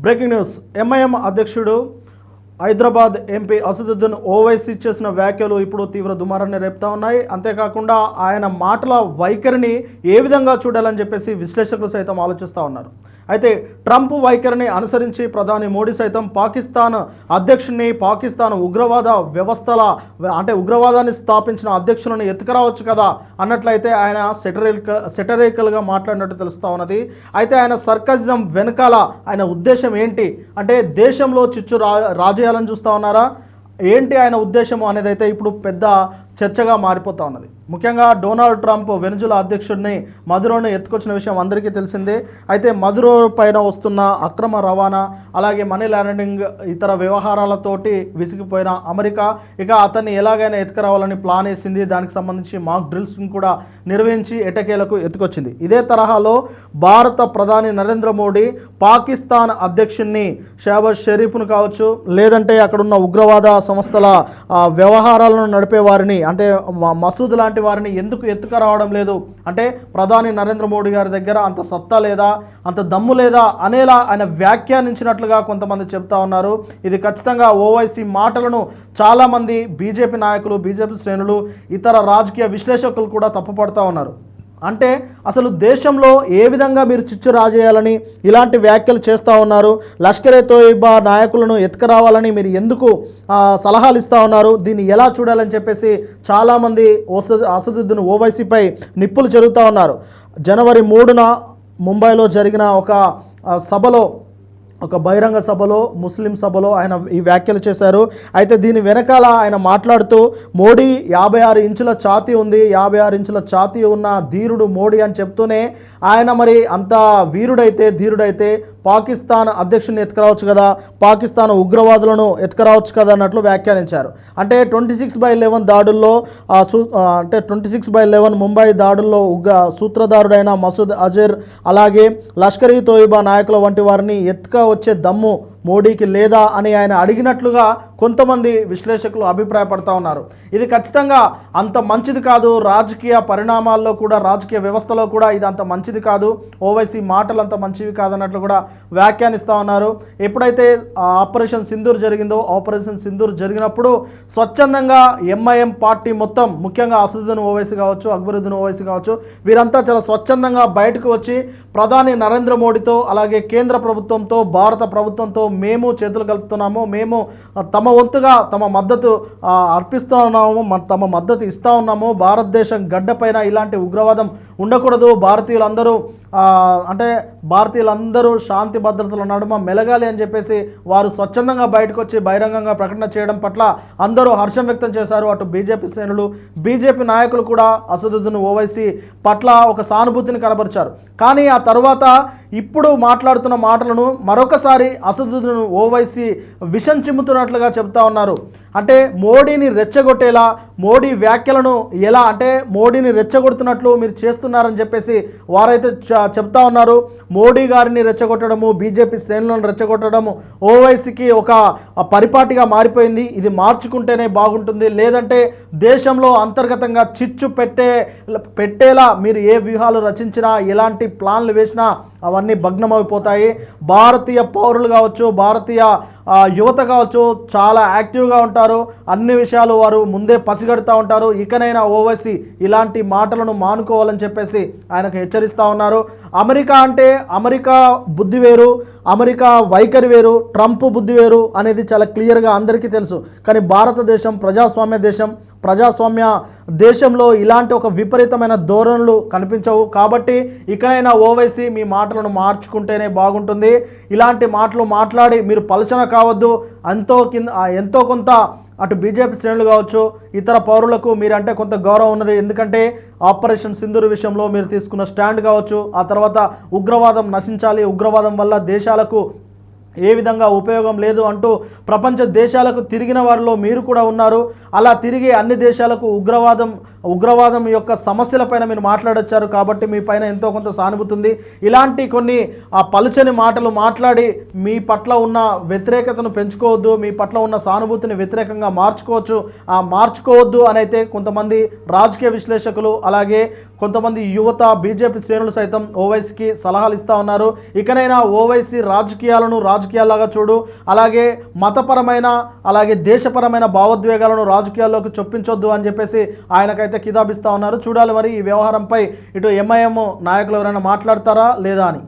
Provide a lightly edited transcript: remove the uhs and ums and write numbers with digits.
Breaking news. MIM అధ్యక్షుడు Hyderabad MP Asaduddin Owaisi చేసిన వ్యాఖ్యలు ఇప్పుడు తీవ్ర దుమారాన్ని రేపుతా ఉన్నాయి. అంతేకాకుండా ఆయన మాటల వైఖరిని ఏ విధంగా చూడాలని చెప్పేసి విశ్లేషకులు సైతం ఆలోచిస్తూ ఉన్నారు. అయితే ట్రంప్ వైఖరిని అనుసరించి ప్రధాని మోడీ సైతం పాకిస్తాన్ అధ్యక్షుడిని, పాకిస్తాన్ ఉగ్రవాద వ్యవస్థల ఉగ్రవాదాన్ని స్థాపించిన అధ్యక్షులను ఎత్తుకురావచ్చు కదా అన్నట్లయితే ఆయన సెటరికల్గా మాట్లాడినట్టు తెలుస్తూ ఉన్నది. అయితే ఆయన సర్కజిజం వెనకాల ఆయన ఉద్దేశం ఏంటి అంటే దేశంలో చిచ్చు రాజేయాలని చూస్తూ ఉన్నారా ఏంటి ఆయన ఉద్దేశము అనేది అయితే ఇప్పుడు పెద్ద చర్చగా మారిపోతూ ఉన్నది. ముఖ్యంగా డొనాల్డ్ ట్రంప్ వెనుజులా అధ్యక్షుడిని మదురోను ఎత్తుకొచ్చిన విషయం అందరికీ తెలిసిందే. అయితే మదురో పైన వస్తున్న అక్రమ రవాణా, అలాగే మనీ లాండరింగ్, ఇతర వ్యవహారాలతోటి విసిగిపోయిన అమెరికా ఇక అతన్ని ఎలాగైనా ఎత్తుకురావాలని ప్లాన్ వేసింది. దానికి సంబంధించి మాక్ డ్రిల్స్ని కూడా నిర్వహించి ఎటకేలకు ఎత్తుకొచ్చింది. ఇదే తరహాలో భారత ప్రధాని నరేంద్ర మోడీ పాకిస్తాన్ అధ్యక్షుడిని షహబాజ్ షరీఫ్ను కావచ్చు, లేదంటే అక్కడున్న ఉగ్రవాద సంస్థల వ్యవహారాలను నడిపే వారిని అంటే మసూద్ లాంటి వారిని ఎందుకు ఎత్తుకురావడం లేదు అంటే ప్రధాని నరేంద్ర మోడీ గారి దగ్గర అంత సత్తా లేదా, అంత దమ్ము లేదా అనేలా ఆయన వ్యాఖ్యానించినట్లుగా కొంతమంది చెప్తా ఉన్నారు. ఇది ఖచ్చితంగా ఓవైసీ మాటలను చాలామంది బీజేపీ నాయకులు, బీజేపీ శ్రేణులు, ఇతర రాజకీయ విశ్లేషకులు కూడా తప్పుపడతా ఉన్నారు. అంటే అసలు దేశంలో ఏ విధంగా మీరు చిచ్చు రాజేయాలని ఇలాంటి వ్యాఖ్యలు చేస్తూ ఉన్నారు? లష్కరే తోయిబా నాయకులను ఎత్తుకురావాలని మీరు ఎందుకు సలహాలు ఇస్తూ ఉన్నారు? దీన్ని ఎలా చూడాలని చెప్పేసి చాలామంది అసదుద్దీన్ ఓవైసీపై నిప్పులు చెరుగుతూ ఉన్నారు. జనవరి 3న ముంబైలో జరిగిన ఒక సభలో, ఒక బహిరంగ సభలో, ముస్లిం సభలో ఆయన ఈ వ్యాఖ్యలు చేశారు. అయితే దీని వెనకాల ఆయన మాట్లాడుతూ మోడీ 56 ఇంచుల ఛాతీ ఉంది, 56 ఇంచుల ఛాతీ ఉన్న ధీరుడు మోడీ అని చెప్తూనే ఆయన మరి అంత ధీరుడైతే పాకిస్తాన్ అధ్యక్షుడిని ఎత్తుకురావచ్చు కదా, పాకిస్తాన్ ఉగ్రవాదులను ఎత్తుకురావచ్చు కదా అన్నట్లు వ్యాఖ్యానించారు. అంటే 26/11 దాడుల్లో అంటే 26/11 ముంబై దాడుల్లో సూత్రధారుడైన మసూద్ అజర్, అలాగే లష్కర్ ఈ తోయిబా నాయకుల వంటి వారిని వచ్చే దమ్ము మోడీకి లేదా అని ఆయన అడిగినట్లుగా కొంతమంది విశ్లేషకులు అభిప్రాయపడతా ఉన్నారు. ఇది ఖచ్చితంగా అంత మంచిది కాదు, రాజకీయ పరిణామాల్లో కూడా, రాజకీయ వ్యవస్థలో కూడా ఇది అంత మంచిది కాదు, ఓవైసీ మాటలు అంత మంచివి కాదన్నట్లు కూడా వ్యాఖ్యానిస్తూ ఉన్నారు. ఎప్పుడైతే ఆపరేషన్ సింధూర్ జరిగిందో, ఆపరేషన్ సింధూర్ జరిగినప్పుడు స్వచ్ఛందంగా ఎంఐఎం పార్టీ మొత్తం, ముఖ్యంగా అసదుద్దీన్ ఓవైసీ కావచ్చు, అక్బరుద్దీన్ ఓవైసీ కావచ్చు, వీరంతా చాలా స్వచ్ఛందంగా బయటకు వచ్చి ప్రధాని నరేంద్ర మోడీతో, అలాగే కేంద్ర ప్రభుత్వంతో, భారత ప్రభుత్వంతో మేము చేతులు కలుపుతున్నాము, మేము తమ వంతుగా తమ మద్దతు అర్పిస్తూ ఉన్నాము, తమ మద్దతు ఇస్తూ ఉన్నాము, భారతదేశం గడ్డపైన ఇలాంటి ఉగ్రవాదం ఉండకూడదు, భారతీయులందరూ శాంతి భద్రతల నడుమ మెలగాలి అని చెప్పేసి వారు స్వచ్ఛందంగా బయటకు వచ్చి బహిరంగంగా ప్రకటన చేయడం పట్ల అందరూ హర్షం వ్యక్తం చేశారు. అటు బీజేపీ శ్రేణులు, బీజేపీ నాయకులు కూడా అసదుద్దీన్ ఓవైసీ పట్ల ఒక సానుభూతిని కనబరిచారు. కానీ ఆ తర్వాత ఇప్పుడు మాట్లాడుతున్న మాటలను మరొకసారి అసదుద్దీన్ ఓవైసీ విషం చిమ్ముతున్నట్లుగా చెప్తా ఉన్నారు. అంటే మోడీని రెచ్చగొట్టేలా, మోడీ వ్యాఖ్యలను ఎలా అంటే మోడీని రెచ్చగొడుతున్నట్లు మీరు చేస్తున్నారని చెప్పేసి వారైతే చెప్తా ఉన్నారు. మోడీ గారిని రెచ్చగొట్టడము, బీజేపీ శ్రేణులను రెచ్చగొట్టడము ఓవైసీకి ఒక పరిపాటిగా మారిపోయింది. ఇది మార్చుకుంటేనే బాగుంటుంది, లేదంటే దేశంలో అంతర్గతంగా చిచ్చు పెట్టేలా మీరు ఏ వ్యూహాలు రచించినా, ఎలాంటి ప్లాన్లు వేసినా అవన్నీ భగ్నమైపోతాయి. భారతీయ పౌరులు కావచ్చు, భారతీయ యువత కావచ్చు చాలా యాక్టివ్గా ఉంటారు, అన్ని విషయాలు వారు ముందే పసిగడుతూ ఉంటారు. ఇకనైనా ఓవైసీ ఇలాంటి మాటలను మానుకోవాలని చెప్పేసి ఆయనకు హెచ్చరిస్తూ ఉన్నారు. అమెరికా అంటే అమెరికా బుద్ధి వేరు, అమెరికా వైఖరి వేరు, ట్రంప్ బుద్ధి వేరు అనేది చాలా క్లియర్గా అందరికీ తెలుసు. కానీ భారతదేశం ప్రజాస్వామ్య దేశంలో ఇలాంటి ఒక విపరీతమైన ధోరణులు కనిపించవు. కాబట్టి ఇకనైనా ఓవైసీ మీ మాటలను మార్చుకుంటేనే బాగుంటుంది. ఇలాంటి మాటలు మాట్లాడి మీరు పలచన కావద్దు. ఎంతో కొంత అటు బీజేపీ శ్రేణులు కావచ్చు, ఇతర పౌరులకు మీరంటే కొంత గౌరవం ఉన్నది. ఎందుకంటే ఆపరేషన్ సింధూర్ విషయంలో మీరు తీసుకున్న స్టాండ్ కావచ్చు, ఆ తర్వాత ఉగ్రవాదం నశించాలి, ఉగ్రవాదం వల్ల దేశాలకు ఏ విధంగా ఉపయోగం లేదు అంటూ ప్రపంచ దేశాలకు తిరిగిన వారిలో మీరు కూడా ఉన్నారు. అలా తిరిగి అన్ని దేశాలకు ఉగ్రవాదం యొక్క సమస్యలపైన మీరు మాట్లాడొచ్చారు. కాబట్టి మీ పైన ఎంతో కొంత సానుభూతి ఉంది. ఇలాంటి కొన్ని పలుచని మాటలు మాట్లాడి మీ పట్ల ఉన్న వ్యతిరేకతను పెంచుకోవద్దు, మీ పట్ల ఉన్న సానుభూతిని వ్యతిరేకంగా మార్చుకోవద్దు అని అయితే కొంతమంది రాజకీయ విశ్లేషకులు, అలాగే కొంతమంది యువత బీజేపీ శ్రేణులు సైతం ఓవైసీకి సలహాలు ఇస్తూ ఉన్నారు. ఇకనైనా ఓవైసీ రాజకీయాలను రాజకీయాల్లాగా చూడు, అలాగే మతపరమైన అలాగే దేశపరమైన భావోద్వేగాలను రాజకీయాల్లోకి చొప్పించొద్దు అని చెప్పేసి ఆయనకైతే కితాబిస్తూ ఉన్నారు. చూడాలి మరి ఈ వ్యవహారంపై ఇటు ఎంఐఎం నాయకులు ఎవరైనా మాట్లాడతారా లేదా అని.